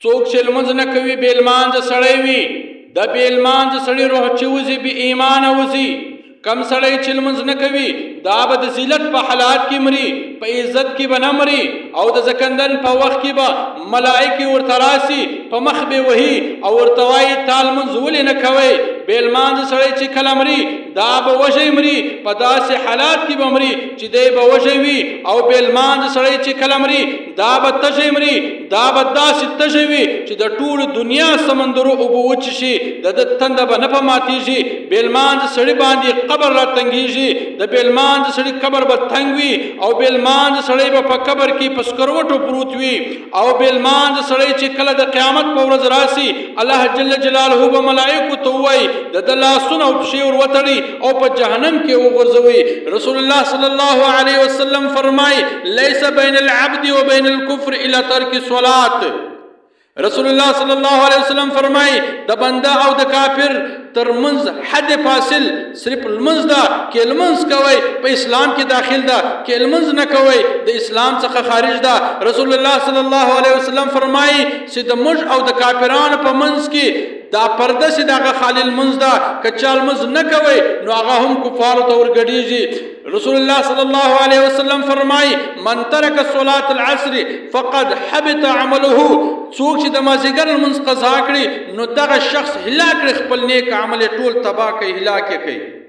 څوک چې لمونځ نه کوي بې لمانځه سړی وي د بې لمانځه سړي روح چې وځي بې ایمانه وځي کم سړی چې لمونځ نه کوي دا به د ذلت په حالات کې مري په عزت کې به نه مري او د زکندن په وخت کې به ملائکې ورته راسي په مخ به وهي او ورته وایي تا لمونځ ولې نه کوئ بې لمانځه سړی چې کله مري دا به وږی مري په داسې حالات کې به مري چې دی به وږی وي او بې لمانځه سړی چې کله مري دا به تږی مري دا به داسې تږی وي چې د ټولو دنیا سمندرو اوبه وچې شي د ده تنده به نه په ماتېږي بې لمانځه سړي باندې قبر را تنګېږي د بې لمانځه سړي قبر به تنګ وي او بې لمانځه سړی به په قبر کې په سکروټو پروت وي او بې لمانځه سړی چې کله د قیامت په ورځ راسي الله جل جلاله به ملائکو ته ووایي د ده لاسونه او پښې ور وتړي او په جهنم کې وغورځوي رسول الله صلی الله علیه وسلم فرمایي لیس بین العبد و بین الکفر الا ترک الصلاة رسول الله صلی الله علیه وسلم فرمایي د بنده او د کافر ترمنځ حد فاصل صرف لمونځ ده کې لمونځ کوئ په اسلام کې داخل ده کې لمونځ نه کوئ د اسلام څخه خارج ده رسول الله صلی الله علیه وسلم فرمایي چې د موږ او د کافرانو په منځ کې دا پرده چې دغه خالی لمونځ ده که چا لمونځ نه کوئ نو هغه هم کفارو ته ورګډېږي رسول الله صلی الله علیه وسلم فرمایي من ترک صلاة العصر فقد حبط عمله څوک چې د مازدیګر لمونځ قضا کړي نو دغه شخص هلاک کړي خپل نیک عمل ټول تباه کوي هلاک یې کوي